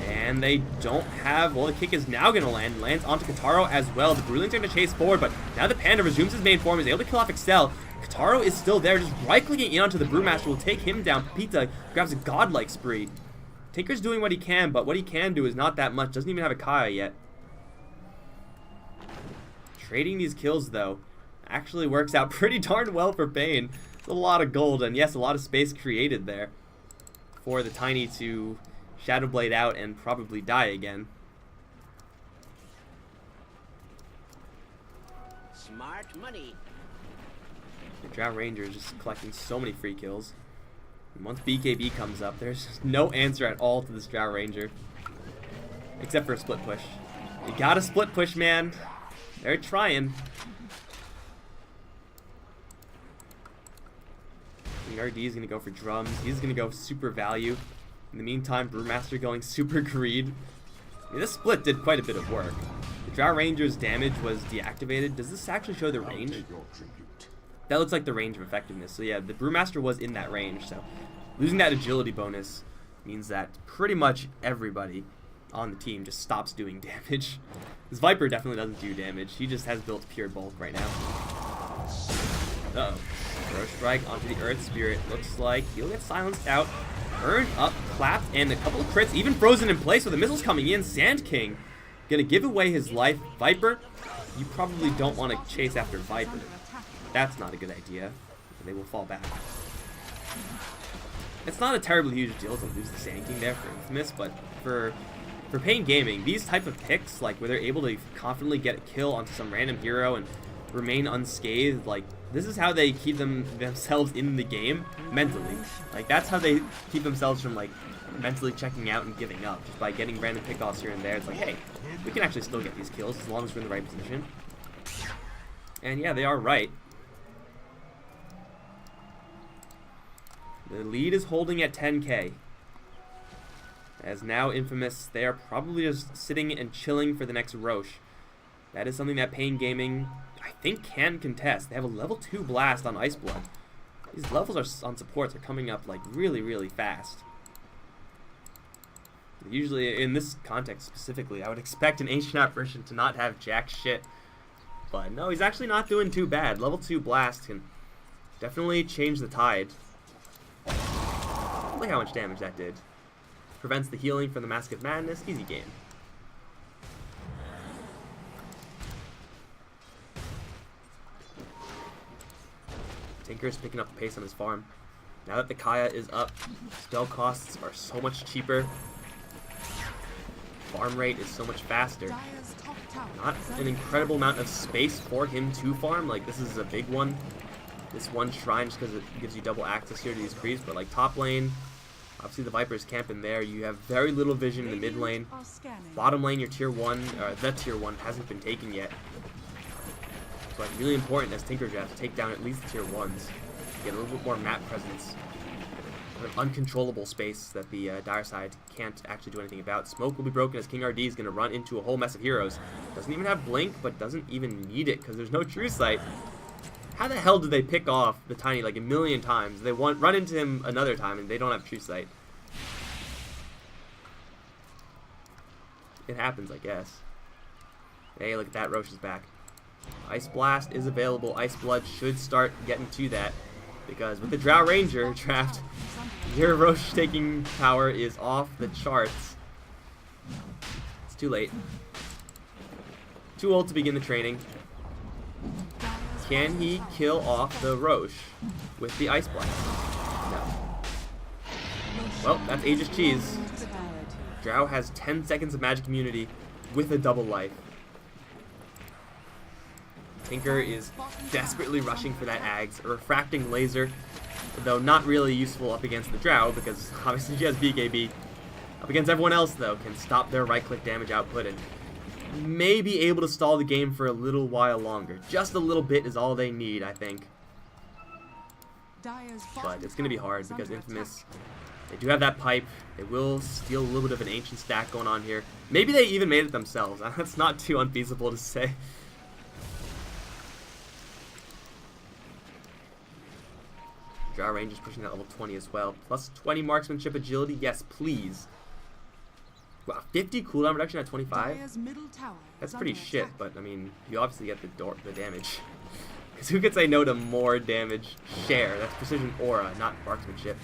And they don't have, well, the kick is now going to land. Lands onto Kataro as well. The Brewlings are going to chase forward, but now the Panda resumes his main form. Is able to kill off Excel. Kataro is still there, just right-clicking in onto the Brewmaster. Will take him down. Pepita grabs a godlike spree. Tinker's doing what he can, but what he can do is not that much. Doesn't even have a Kaya yet. Trading these kills, though, actually works out pretty darn well for paiN. It's a lot of gold, and yes, a lot of space created there for the Tiny to Shadow Blade out and probably die again. Smart money. The Drow Ranger is just collecting so many free kills. And once BKB comes up, there's just no answer at all to this Drow Ranger. Except for a split push. You gotta split push, man. They're trying. The RD is gonna go for drums. He's gonna go super value. In the meantime, Brewmaster going super greed. I mean, this split did quite a bit of work. The Drow Ranger's damage was deactivated. Does this actually show the range? That looks like the range of effectiveness. So yeah, the Brewmaster was in that range. So losing that agility bonus means that pretty much everybody on the team just stops doing damage. This Viper definitely doesn't do damage. He just has built pure bulk right now. Uh-oh. Throw strike onto the Earth Spirit. Looks like he'll get silenced out. Burned up, clapped, and a couple of crits, even frozen in place with the missiles coming in. Sand King gonna give away his life. Viper, you probably don't want to chase after Viper. That's not a good idea. They will fall back. It's not a terribly huge deal to lose the Sand King there for Infamous, but for paiN Gaming, these type of picks, like where they're able to confidently get a kill onto some random hero and remain unscathed, like this is how they keep themselves in the game mentally. Like that's how they keep themselves from like mentally checking out and giving up, just by getting random pickoffs here and there. It's like, hey, we can actually still get these kills as long as we're in the right position. And yeah, they are right. The lead is holding at 10k. As now Infamous, they are probably just sitting and chilling for the next Roche. That is something that paiN Gaming, I think, can contest. They have a level 2 blast on Ice Blood. These levels are on supports are coming up like really, really fast. Usually, in this context specifically, I would expect an Ancient Apparition to not have jack shit. But no, he's actually not doing too bad. Level 2 blast can definitely change the tide. Look how much damage that did. Prevents the healing from the Mask of Madness. Easy game. Tinker's picking up the pace on his farm. Now that the Kaya is up, spell costs are so much cheaper. Farm rate is so much faster. Not an incredible amount of space for him to farm. Like, this is a big one. This one shrine, just because it gives you double access here to these creeps. But like top lane, obviously the Viper's camping there. You have very little vision in the mid lane. Bottom lane, your tier 1, or the tier 1 hasn't been taken yet. So it's really important as Tinker drafts to take down at least the tier 1s. Get a little bit more map presence. An uncontrollable space that the Dire side can't actually do anything about. Smoke will be broken as King RD is going to run into a whole mess of heroes. Doesn't even have Blink, but doesn't even need it because there's no True Sight. How the hell did they pick off the Tiny like a million times? They run into him another time and they don't have True Sight. It happens, I guess. Hey, look at that, Roche is back. Ice Blast is available. Ice Blood should start getting to that. Because with the Drow Ranger draft, your Roche taking power is off the charts. It's too late. Too old to begin the training. Can he kill off the Roche with the Ice Blast? No. Well, that's Aegis Cheese. Drow has 10 seconds of magic immunity with a double life. Tinker is desperately rushing for that Ags. A refracting laser, though not really useful up against the Drow because obviously she has BKB. Up against everyone else, though, can stop their right-click damage output and may be able to stall the game for a little while longer. Just a little bit is all they need, I think. But it's going to be hard because Infamous, they do have that pipe. They will steal a little bit of an ancient stack going on here. Maybe they even made it themselves. That's not too unfeasible to say. Drow Ranger's pushing that level 20 as well. Plus 20 marksmanship agility. Yes, please. Wow, 50 cooldown reduction at 25? That's pretty shit, but I mean, you obviously get the damage. Because who could say no to more damage share? That's precision aura, not marksmanship.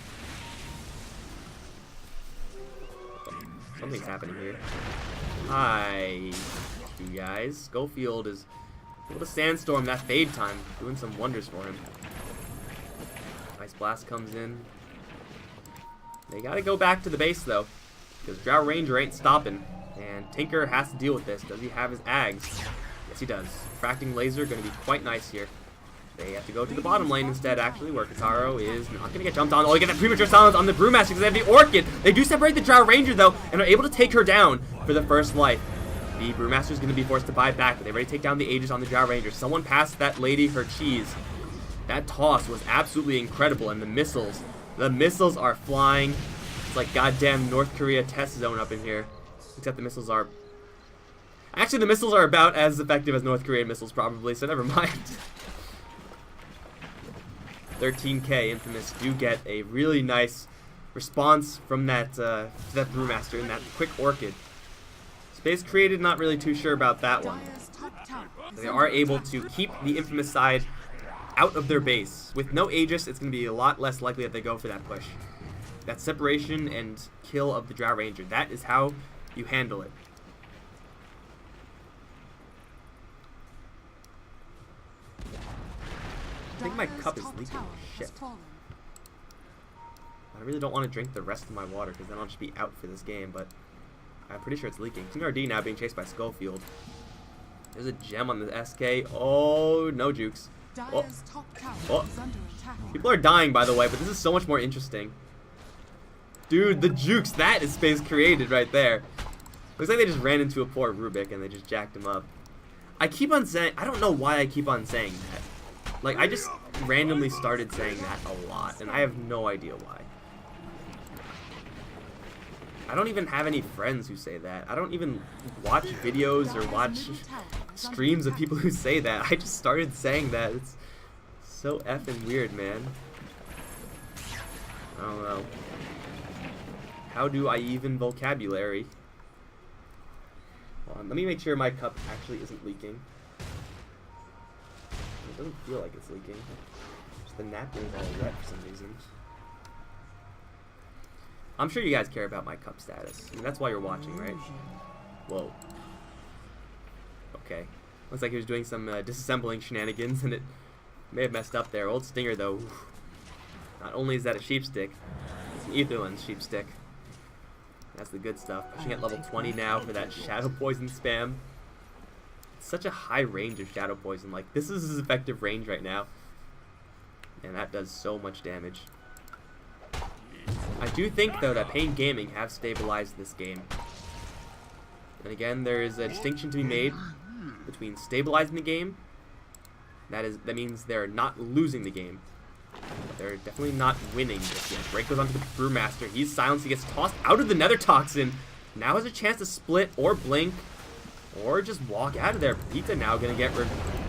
Something's happening here. Hi, you guys. Schofield is able to sandstorm that fade time, doing some wonders for him. Ice Blast comes in. They gotta go back to the base though, because Drow Ranger ain't stopping, and Tinker has to deal with this. Does he have his Ags? Yes, he does. Refracting Laser gonna be quite nice here. They have to go to the bottom lane instead, actually, where Kataro is not going to get jumped on. Oh, you get that premature silence on the Brewmaster because they have the Orchid. They do separate the Drow Ranger, though, and are able to take her down for the first life. The Brewmaster is going to be forced to buy back, but they already take down the Aegis on the Drow Ranger. Someone passed that lady her cheese. That toss was absolutely incredible, and the missiles are flying. It's like goddamn North Korea test zone up in here. Except the missiles are... Actually, the missiles are about as effective as North Korean missiles, probably, so never mind. 13k Infamous do get a really nice response from that Brewmaster in that quick Orchid. Space Created, not really too sure about that one. They are able to keep the Infamous side out of their base. With no Aegis, it's going to be a lot less likely that they go for that push. That separation and kill of the Drow Ranger. That is how you handle it. I think my cup is leaking. Shit. I really don't want to drink the rest of my water because then I'll just be out for this game, but I'm pretty sure it's leaking. King RD now being chased by Schofield. There's a gem on the SK. Oh, no jukes. Oh. Oh. People are dying, by the way, but this is so much more interesting. Dude, the jukes. That is Space Created right there. Looks like they just ran into a poor Rubik and they just jacked him up. I keep on saying... I don't know why I keep on saying that. Like, I just randomly started saying that a lot, and I have no idea why. I don't even have any friends who say that. I don't even watch videos or watch streams of people who say that. I just started saying that. It's so effing weird, man. I don't know. How do I even vocabulary? Hold on, let me make sure my cup actually isn't leaking. It doesn't feel like it's leaking. Just the napkin's all wet for some reason. I'm sure you guys care about my cup status. I mean, that's why you're watching, right? Whoa. Okay. Looks like he was doing some disassembling shenanigans, and it may have messed up there. Old Stinger, though. Not only is that a sheepstick, it's an Etherland sheepstick. That's the good stuff. Pushing at level 20 now for that Shadow Poison spam. Such a high range of Shadow Poison. Like, this is his effective range right now. And that does so much damage. I do think, though, that paiN Gaming have stabilized this game. And again, there is a distinction to be made between stabilizing the game. That means they're not losing the game. But they're definitely not winning this game. Break goes onto the Brewmaster. He's silenced. He gets tossed out of the Nether Toxin. Now has a chance to split or blink. Or just walk out of there. Pepita now going to get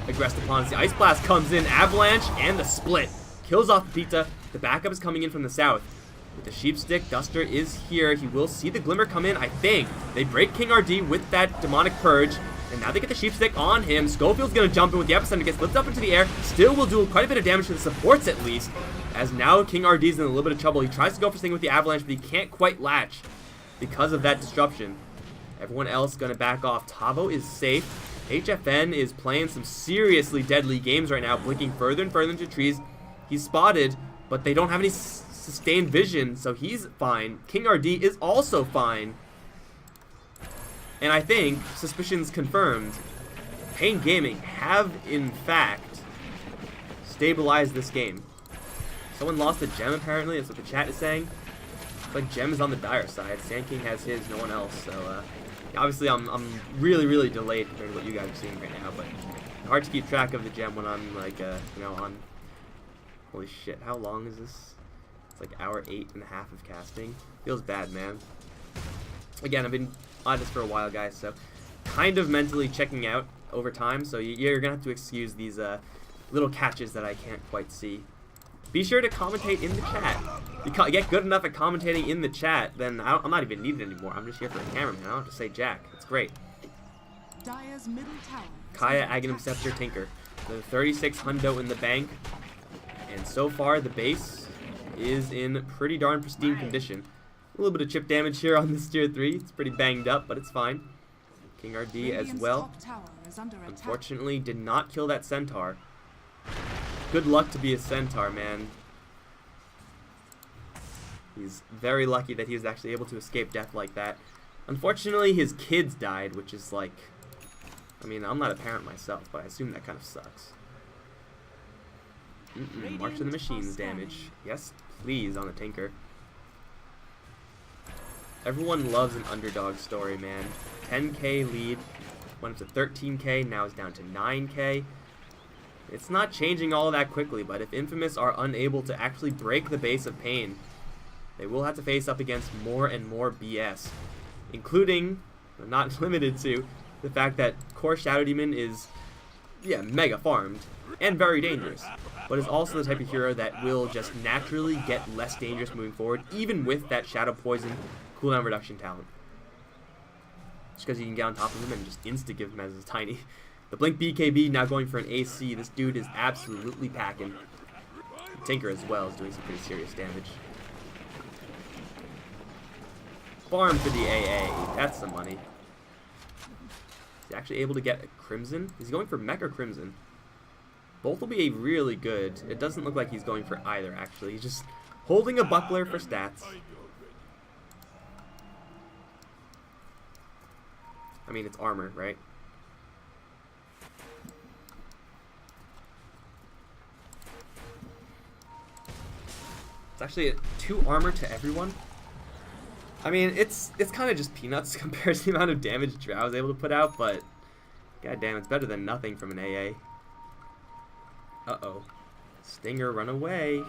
aggressed upon. The Ice Blast comes in. Avalanche and the split. Kills off Pepita. The backup is coming in from the south. With the Sheepstick, Duster is here. He will see the Glimmer come in, I think. They break King RD with that Demonic Purge. And now they get the Sheepstick on him. Schofield's going to jump in with the Epicenter. Gets lifted up into the air. Still will do quite a bit of damage to the supports at least. As now King RD is in a little bit of trouble. He tries to go for something with the Avalanche, but he can't quite latch because of that disruption. Everyone else going to back off. Tavo is safe. HFN is playing some seriously deadly games right now. Blinking further and further into trees. He's spotted, but they don't have any sustained vision, so he's fine. King RD is also fine. And I think, suspicions confirmed, paiN Gaming have, in fact, stabilized this game. Someone lost a gem, apparently. That's what the chat is saying. It's like gem is on the dire side. Sand King has his, no one else. So, Obviously, I'm really delayed compared to what you guys are seeing right now, but hard to keep track of the gem when I'm like, you know, on. Holy shit! How long is this? It's like hour 8.5 of casting. Feels bad, man. Again, I've been on this for a while, guys, so kind of mentally checking out over time. So you're gonna have to excuse these little catches that I can't quite see. Be sure to commentate in the chat. You get good enough at commentating in the chat, then I'm not even needed anymore. I'm just here for a cameraman. I don't have to say jack. It's great. Dire's middle tower. Kaya, Aghanim Scepter, Tinker. The 36 hundo in the bank. And so far, the base is in pretty darn pristine condition. A little bit of chip damage here on this tier 3. It's pretty banged up, but it's fine. King RD as well. Unfortunately, did not kill that centaur. Good luck to be a centaur, man. He's very lucky that he was actually able to escape death like that. Unfortunately, his kids died, which is like... I mean, I'm not a parent myself, but I assume that kind of sucks. March of the Machines damage. Yes, please, on the Tinker. Everyone loves an underdog story, man. 10k lead, went up to 13k, now is down to 9k. It's not changing all that quickly, but if Infamous are unable to actually break the base of paiN, they will have to face up against more and more BS, including, but not limited to, the fact that Core Shadow Demon is, yeah, mega farmed and very dangerous, but is also the type of hero that will just naturally get less dangerous moving forward, even with that Shadow Poison cooldown reduction talent. Just because you can get on top of him and just insta-give him as a tiny. The Blink BKB now going for an AC. This dude is absolutely packing. Tinker as well is doing some pretty serious damage. Farm for the AA. That's some money. Is he actually able to get a Crimson? He's going for Mech or Crimson. Both will be really good. It doesn't look like he's going for either, actually. He's just holding a buckler for stats. I mean, it's armor, right? It's actually 2 armor to everyone. I mean, it's kind of just peanuts compared to the amount of damage Drow was able to put out, but goddamn, it's better than nothing from an AA. Uh-oh. Stinger, run away.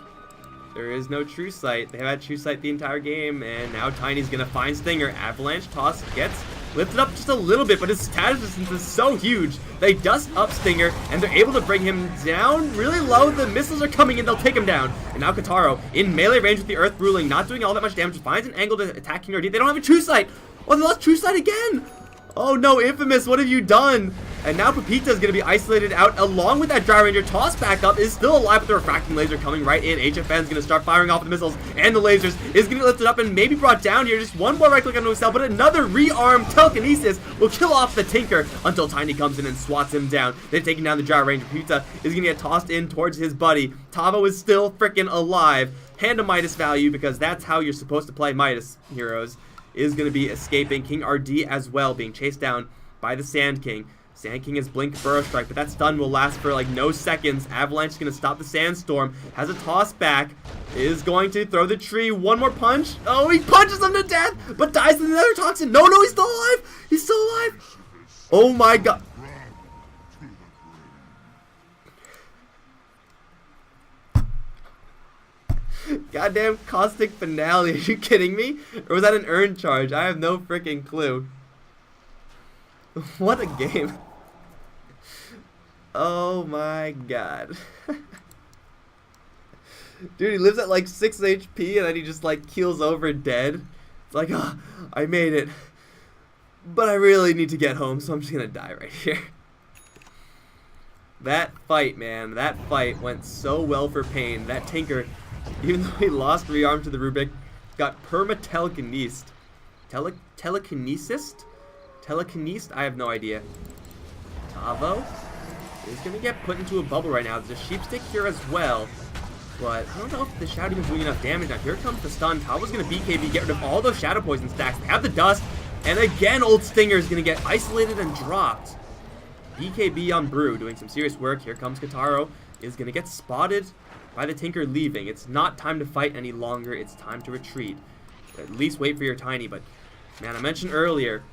There is no True Sight. They have had True Sight the entire game, and now Tiny's gonna find Stinger. Avalanche toss gets lifted up just a little bit, but his status distance is so huge. They dust up Stinger, and they're able to bring him down really low. The missiles are coming in, they'll take him down. And now Kataro, in melee range with the Earth Ruling, not doing all that much damage, finds an angle to attack King RD. They don't have a True Sight. Oh, they lost True Sight again. Oh no, Infamous, what have you done? And now Pepita is going to be isolated out along with that Dry Ranger. Toss back up, is still alive with the refracting laser coming right in. HFN is going to start firing off the missiles and the lasers. Is going to be lifted up and maybe brought down here. Just one more right click onto himself, but another rearmed telekinesis will kill off the Tinker until Tiny comes in and swats him down. They're taking down the Dry Ranger. Pepita is going to get tossed in towards his buddy. Tavo is still freaking alive. Hand a Midas value because that's how you're supposed to play Midas heroes. Is going to be escaping. King RD as well, being chased down by the Sand King. Sand King has Blink Burrow Strike, but that stun will last for like no seconds. Avalanche is going to stop the Sandstorm. Has a toss back. Is going to throw the tree. One more punch. Oh, he punches him to death, but dies in another toxin. No, he's still alive. He's still alive. Oh my god. Goddamn caustic finale. Are you kidding me? Or was that an earned charge? I have no freaking clue. What a game. Oh my god. Dude, he lives at like 6 HP and then he just like keels over dead. It's like, oh, I made it. But I really need to get home, so I'm just gonna die right here. That fight, man. That fight went so well for paiN. That Tinker, even though he lost rearm to the Rubik, got perma-telekinesed. Telekinesist? Telekinesed? I have no idea. Tavo is going to get put into a bubble right now. There's a Sheepstick here as well. But I don't know if the Shadow Demon's doing enough damage. Now here comes the stun. Tavo's going to BKB, get rid of all those Shadow Poison stacks. They have the dust. And again, Old Stinger is going to get isolated and dropped. BKB on Brew doing some serious work. Here comes Kataro. Is going to get spotted by the Tinker leaving. It's not time to fight any longer. It's time to retreat. At least wait for your Tiny. But, man, I mentioned earlier,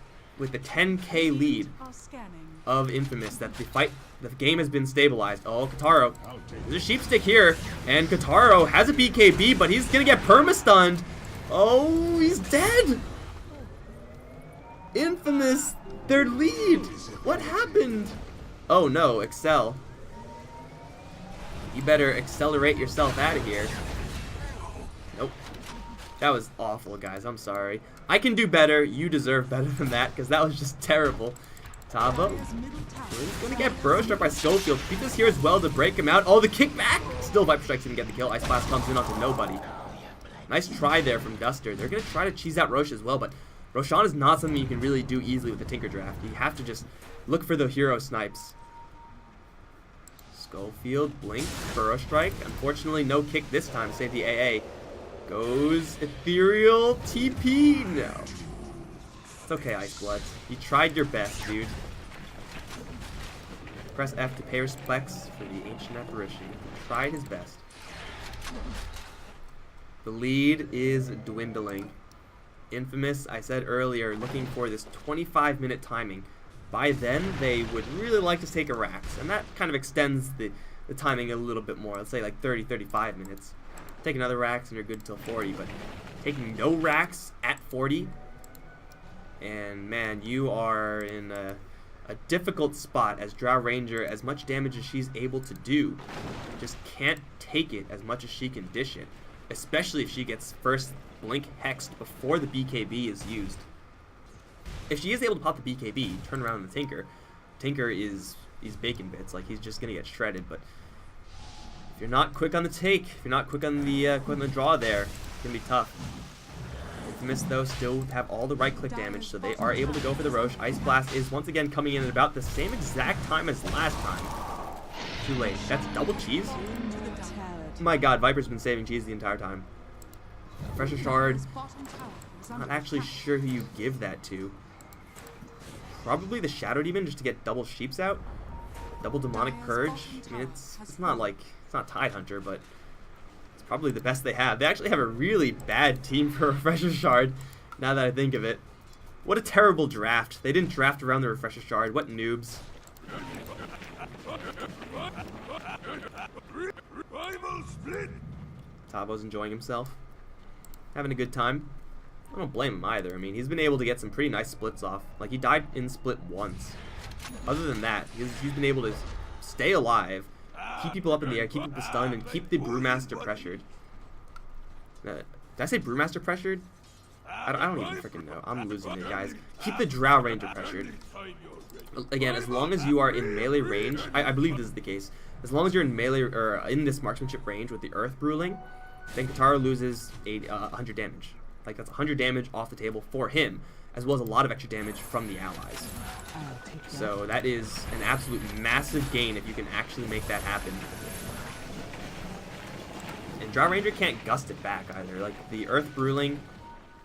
with the 10k lead Are scanning. of Infamous, that the game has been stabilized. Oh, Kataro. There's a sheep stick here, and Kataro has a BKB, but he's gonna get perma-stunned. Oh, he's dead. Infamous, their lead. What happened? Oh no, Excel. You better accelerate yourself out of here. Nope. That was awful, guys. I'm sorry. I can do better. You deserve better than that, because that was just terrible. Tabo. He's going to get burrow struck by Schofield. Beat this here as well to break him out. Oh, the kickback! Still, Viper Strike's going to get the kill. Ice Blast comes in onto nobody. Nice try there from Guster. They're going to try to cheese out Roche as well, but Roshan is not something you can really do easily with the Tinker Draft. You have to just look for the hero snipes. Schofield, blink, burrow strike. Unfortunately, no kick this time. Save the AA. Goes ethereal TP. No. It's okay, Ice Bloods. You tried your best, dude. Press F to pay respects for the ancient apparition. He tried his best. The lead is dwindling. Infamous, I said earlier, looking for this 25-minute timing. By then, they would really like to take a Rax, and that kind of extends the timing a little bit more. Let's say like 30, 35 minutes. Take another Rax and you're good until 40, but taking no Rax at 40, and man, you are in a difficult spot as Drow Ranger. As much damage as she's able to do, just can't take it as much as she can dish it, especially if she gets first blink hexed before the BKB is used. If she is able to pop the BKB, turn around the Tinker. Tinker is bacon bits, like he's just gonna get shredded. But if you're not quick on the take, if you're not quick on the draw there, it's gonna be tough. Infamous though still have all the right click damage, so they are able to go for the Roche. Ice Blast is once again coming in at about the same exact time as last time. Too late. That's double cheese? My god, Viper's been saving cheese the entire time. Pressure Shard. Not actually sure who you give that to. Probably the Shadow Demon just to get double Sheeps out. Double Demonic Purge. I mean, it's not like, it's not Tidehunter, but it's probably the best they have. They actually have a really bad team for Refresher Shard, now that I think of it. What a terrible draft. They didn't draft around the Refresher Shard. What noobs. Tabo's enjoying himself. Having a good time. I don't blame him either. I mean, he's been able to get some pretty nice splits off. Like, he died in split once. Other than that, he's been able to stay alive, keep people up in the air, keep people stunned, and keep the Brewmaster pressured. Did I say Brewmaster pressured? I don't even freaking know. I'm losing it, guys. Keep the Drow Ranger pressured. Again, as long as you are in melee range, I believe this is the case. As long as you're in melee, or in this marksmanship range with the Earth Bruling, then Kataro loses 100 damage. Like, that's 100 damage off the table for him, as well as a lot of extra damage from the allies. So that is an absolute massive gain if you can actually make that happen. And Drow Ranger can't gust it back either. Like, the Earth Bruling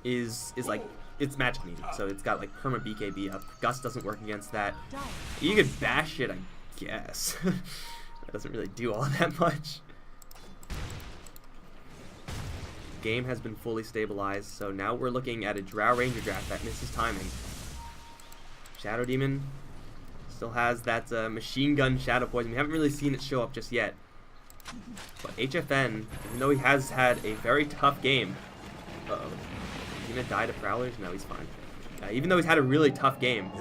is like, it's magic needed, so it's got like perma BKB up. Gust doesn't work against that. You could bash it, I guess. That doesn't really do all that much. Game has been fully stabilized, so now we're looking at a Drow Ranger draft that misses timing. Shadow Demon still has that machine gun Shadow Poison. We haven't really seen it show up just yet. But HFN, even though he has had a very tough game, is he gonna die to Prowlers? No, he's fine. Even though he's had a really tough game,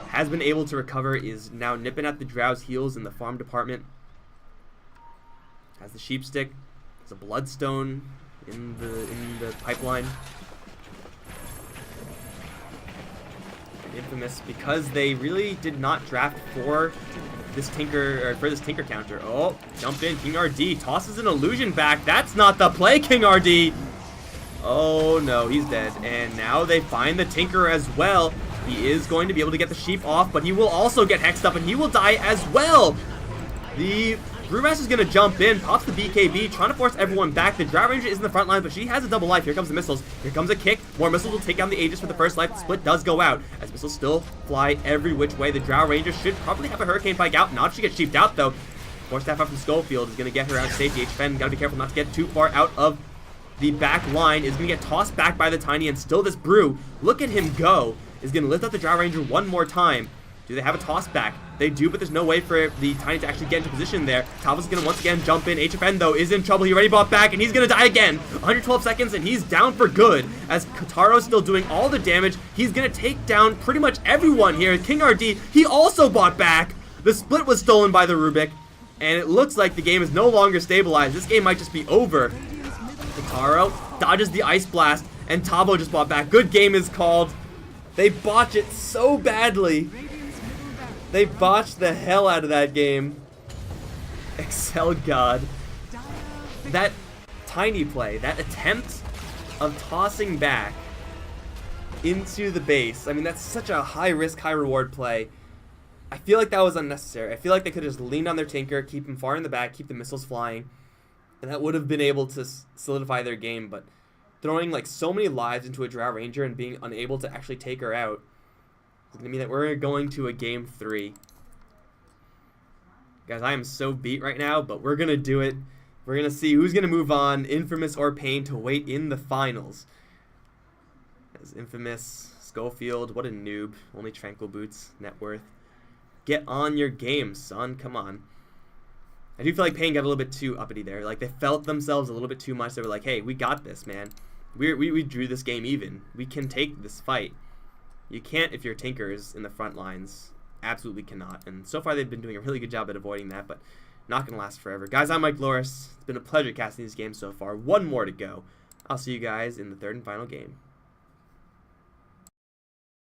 has been able to recover, is now nipping at the Drow's heels in the farm department. Has the Sheep Stick, has a Bloodstone in the pipeline. And Infamous, because they really did not draft for this Tinker, or for this Tinker counter. Oh, jump in, King RD tosses an illusion back. That's not the play, King RD. Oh no, he's dead. And now they find the Tinker as well. He is going to be able to get the sheep off, but he will also get hexed up and he will die as well. The Brewmaster's going to jump in, pops the BKB, trying to force everyone back. The Drow Ranger is in the front line, but she has a double life. Here comes the missiles. Here comes a kick. More missiles will take down the Aegis for the first life. The split does go out, as missiles still fly every which way. The Drow Ranger should probably have a Hurricane Pike out. Not if she gets sheeped out, though. Force Staff up from Schofield is going to get her out of safety. HFN got to be careful not to get too far out of the back line. Is going to get tossed back by the Tiny, and still this Brew. Look at him go. is going to lift up the Drow Ranger one more time. Do they have a toss back? They do, but there's no way for the Tiny to actually get into position there. Talbot's going to once again jump in. HFN, though, is in trouble. He already bought back, and he's going to die again. 112 seconds, and he's down for good. As Kataro's still doing all the damage, he's going to take down pretty much everyone here. King RD, he also bought back. The split was stolen by the Rubik, and it looks like the game is no longer stabilized. This game might just be over. Kataro dodges the Ice Blast, and Tabo just bought back. Good game is called. They botch it so badly. They botched the hell out of that game. Excel God. That Tiny play, that attempt of tossing back into the base. I mean, that's such a high risk, high reward play. I feel like that was unnecessary. I feel like they could have just leaned on their Tinker, keep him far in the back, keep the missiles flying. And that would have been able to solidify their game. But throwing like so many lives into a Drow Ranger and being unable to actually take her out, it's going to mean that we're going to a game 3. Guys, I am so beat right now, but we're going to do it. We're going to see who's going to move on, Infamous or paiN, to wait in the finals. As Infamous, Schofield, what a noob. Only Tranquil Boots, net worth. Get on your game, son. Come on. I do feel like paiN got a little bit too uppity there. Like, they felt themselves a little bit too much. They were like, hey, we got this, man. We drew this game even. We can take this fight. You can't if your Tinker is in the front lines. Absolutely cannot. And so far they've been doing a really good job at avoiding that, but not going to last forever. Guys, I'm Mike Loris. It's been a pleasure casting these games so far. One more to go. I'll see you guys in the third and final game.